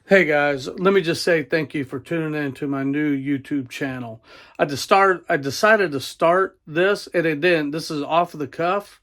Hey guys, let me just say thank you for tuning in to my new YouTube channel. I decided to start this, and it didn't. This is off the cuff.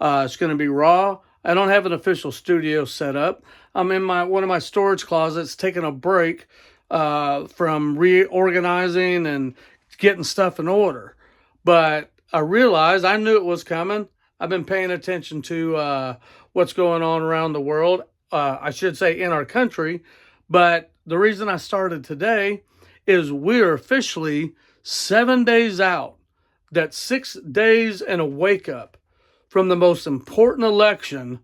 It's going to be raw. I don't have an official studio set up. I'm in one of my storage closets, taking a break from reorganizing and getting stuff in order. But I realized I knew it was coming. I've been paying attention to what's going on around the world. I should say in our country. But the reason I started today is we're officially 7 days out. That's 6 days and a wake up from the most important election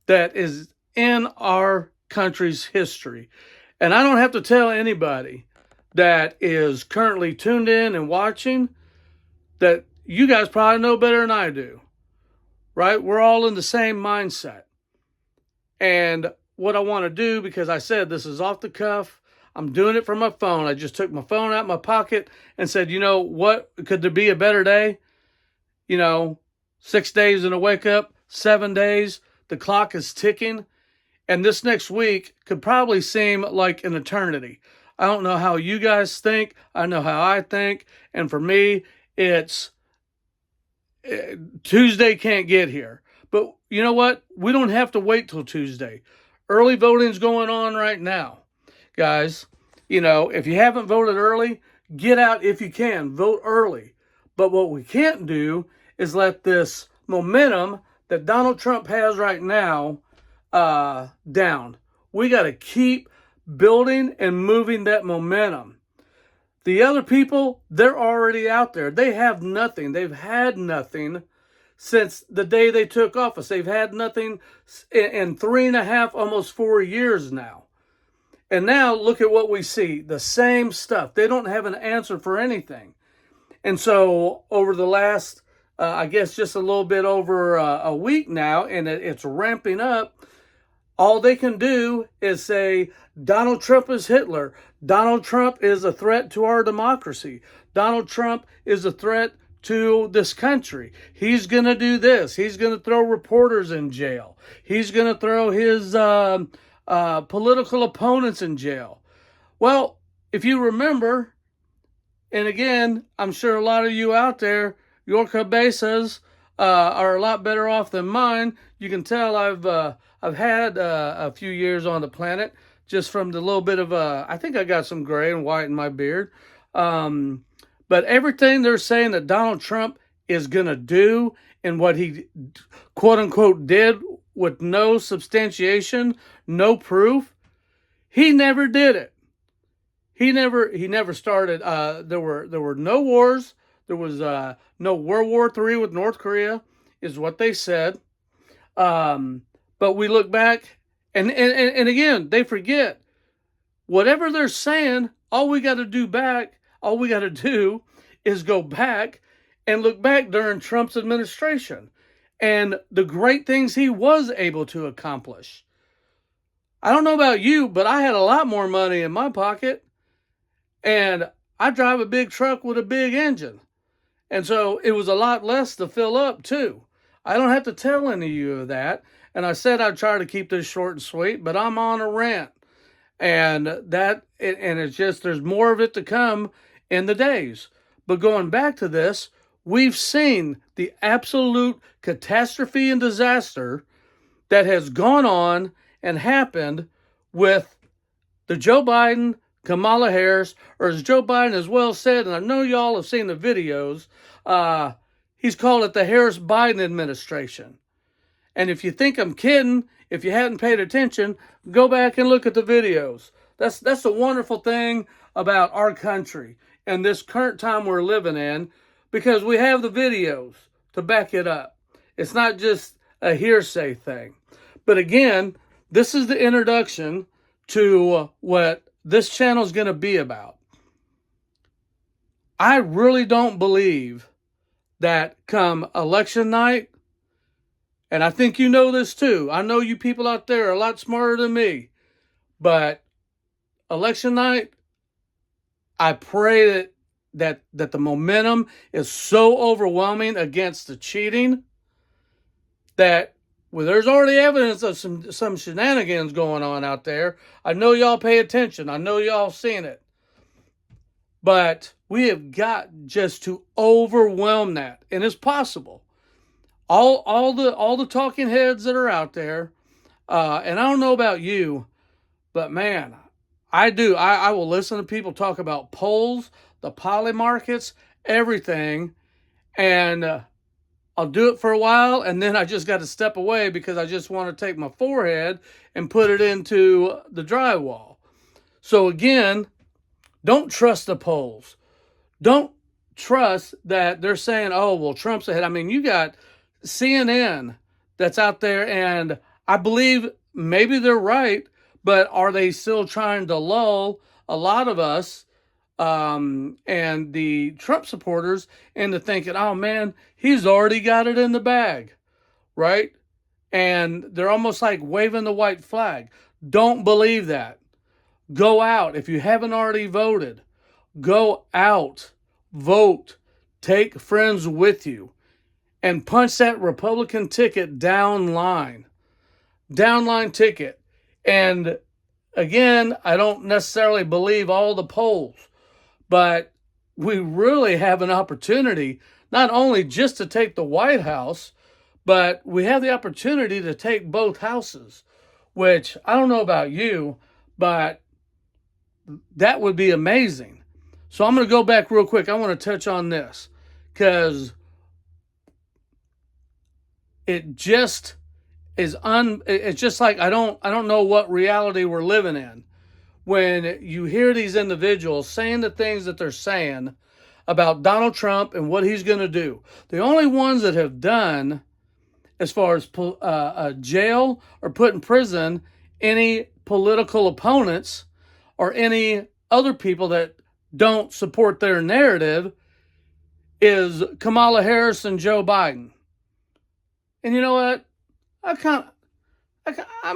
that is in our country's history. And I don't have to tell anybody that is currently tuned in and watching that you guys probably know better than I do, right? We're all in the same mindset. And what I want to do, because I said this is off the cuff, I'm doing it from my phone. I just took my phone out of my pocket and said, you know what? Could there be a better day? 6 days and a wake up, 7 days, the clock is ticking. And this next week could probably seem like an eternity. I don't know how you guys think. I know how I think. And for me, it's Tuesday can't get here. But you know what? We don't have to wait till Tuesday. Early voting's going on right now. Guys, if you haven't voted early, get out if you can. Vote early. But what we can't do is let this momentum that Donald Trump has right now down. We got to keep building and moving that momentum. The other people, they're already out there. They have nothing. They've had nothing since the day they took office. They've had nothing in 3.5, almost 4 years now. And now look at what we see. The same stuff. They don't have an answer for anything. And so over the last, I guess just a little bit over a week now, and it's ramping up, all they can do is say, Donald Trump is Hitler. Donald Trump is a threat to our democracy. Donald Trump is a threat to this country. He's going to do this. He's going to throw reporters in jail. He's going to throw his political opponents in jail. Well, if you remember, and again, I'm sure a lot of you out there, your cabezas are a lot better off than mine. You can tell I've had a few years on the planet just from the little bit of I think I got some gray and white in my beard. But everything they're saying that Donald Trump is going to do and what he quote unquote did with no substantiation, no proof, he never did it. He never started. There were no wars. There was no World War III with North Korea, is what they said. But we look back, and again, they forget. Whatever they're saying, all we got to do is go back and look back during Trump's administration and the great things he was able to accomplish. I don't know about you, but I had a lot more money in my pocket, and I drive a big truck with a big engine. And so it was a lot less to fill up, too. I don't have to tell any of you of that. And I said I'd try to keep this short and sweet, but I'm on a rant. And it's just, there's more of it to come in the days. But going back to this, we've seen the absolute catastrophe and disaster that has gone on and happened with the Joe Biden, Kamala Harris, or as Joe Biden has well said, and I know y'all have seen the videos, he's called it the Harris-Biden administration. And if you think I'm kidding, if you hadn't paid attention, go back and look at the videos. That's the wonderful thing about our country and this current time we're living in, because we have the videos to back it up. It's not just a hearsay thing. But again, this is the introduction to what this channel is going to be about. I really don't believe that come election night, and I think you know this too. I know you people out there are a lot smarter than me, but election night, I pray that the momentum is so overwhelming against the cheating that Well, there's already evidence of some shenanigans going on out there. I know y'all pay attention. I know y'all seen it. But we have got just to overwhelm that, and it's possible. All the talking heads that are out there, and I don't know about you, but man, I do. I will listen to people talk about polls, the poly markets, everything, and I'll do it for a while, and then I just got to step away because I just want to take my forehead and put it into the drywall. So again, don't trust the polls. Don't trust that they're saying, oh, well, Trump's ahead. I mean, you got CNN that's out there, and I believe maybe they're right, but are they still trying to lull a lot of us and the Trump supporters into thinking, oh man, he's already got it in the bag, right? And they're almost like waving the white flag. Don't believe that. Go out. If you haven't already voted, go out, vote, take friends with you, and punch that Republican ticket down line. Downline ticket. And again, I don't necessarily believe all the polls, but we really have an opportunity not only just to take the White House, but we have the opportunity to take both houses, which I don't know about you, but that would be amazing. So I'm going to go back real quick. I want to touch on this because it just it's just like I don't know what reality we're living in when you hear these individuals saying the things that they're saying about Donald Trump and what he's going to do. The only ones that have done as far as jail or put in prison any political opponents or any other people that don't support their narrative is Kamala Harris and Joe Biden. And you know what? I'm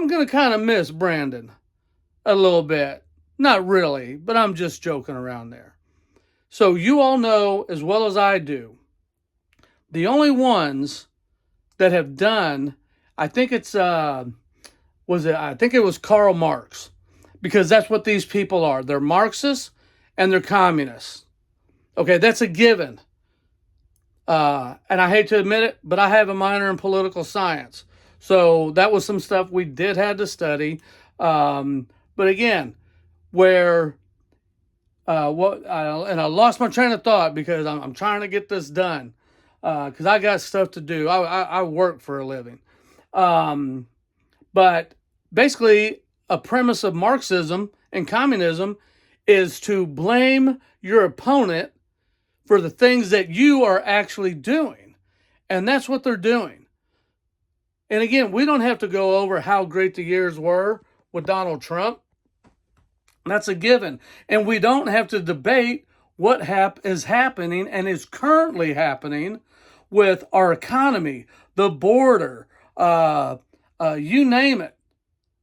going to kind of miss Brandon a little bit. Not really, but I'm just joking around there. So you all know as well as I do, the only ones that have done, I think it's I think it was Karl Marx, because that's what these people are. They're Marxists and they're communists. Okay, that's a given. And I hate to admit it, but I have a minor in political science. So that was some stuff we did have to study. But again, where and I lost my train of thought because I'm trying to get this done because I got stuff to do. I work for a living. But basically, a premise of Marxism and communism is to blame your opponent for the things that you are actually doing. And that's what they're doing. And again, we don't have to go over how great the years were with Donald Trump. That's a given. And we don't have to debate what is happening and is currently happening with our economy, the border, you name it.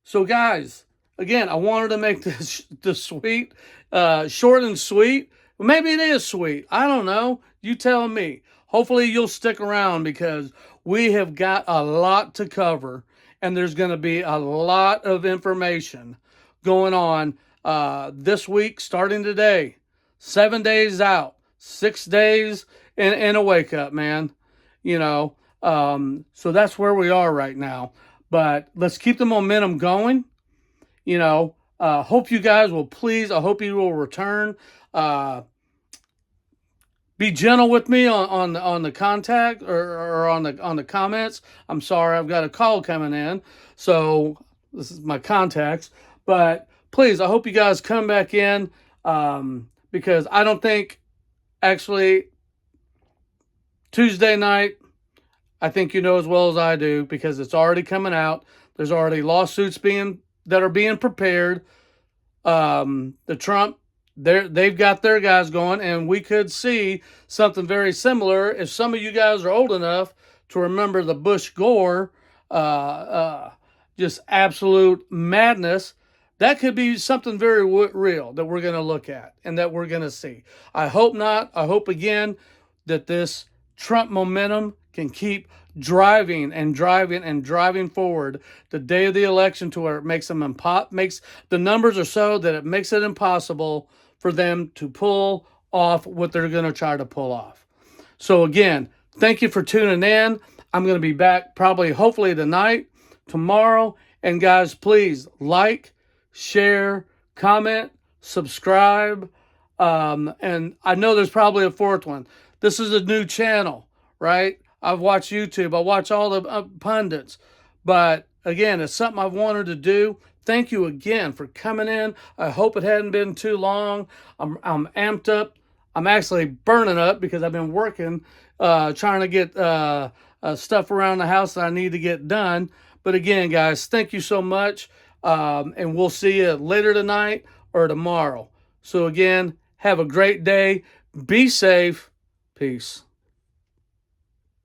So guys, again, I wanted to make this sweet, short and sweet. Maybe it is sweet. I don't know. You tell me. Hopefully you'll stick around because we have got a lot to cover and there's going to be a lot of information going on this week, starting today. 7 days out, 6 days in a wake up, man. You know, so that's where we are right now. But let's keep the momentum going. You know, hope you guys will please. I hope you will return. Be gentle with me on the contact or on the comments. I'm sorry, I've got a call coming in, so this is my contacts. But please, I hope you guys come back in because I don't think actually Tuesday night. I think you know as well as I do because it's already coming out. There's already lawsuits that are being prepared. The Trump, they've got their guys going, and we could see something very similar if some of you guys are old enough to remember the Bush Gore, just absolute madness. That could be something very real that we're going to look at and that we're going to see. I hope not. I hope again that this Trump momentum can keep driving and driving and driving forward the day of the election to where it makes them makes the numbers are so that it makes it impossible for them to pull off what they're going to try to pull off. So again, thank you for tuning in. I'm going to be back probably, hopefully tonight, tomorrow. And guys, please like, share, comment, subscribe. And I know there's probably a fourth one. This is a new channel, right? I've watched YouTube. I watch all the pundits. But again, it's something I've wanted to do. Thank you again for coming in. I hope it hadn't been too long. I'm amped up. I'm actually burning up because I've been working, trying to get stuff around the house that I need to get done. But again, guys, thank you so much. And we'll see you later tonight or tomorrow. So again, have a great day. Be safe. Peace.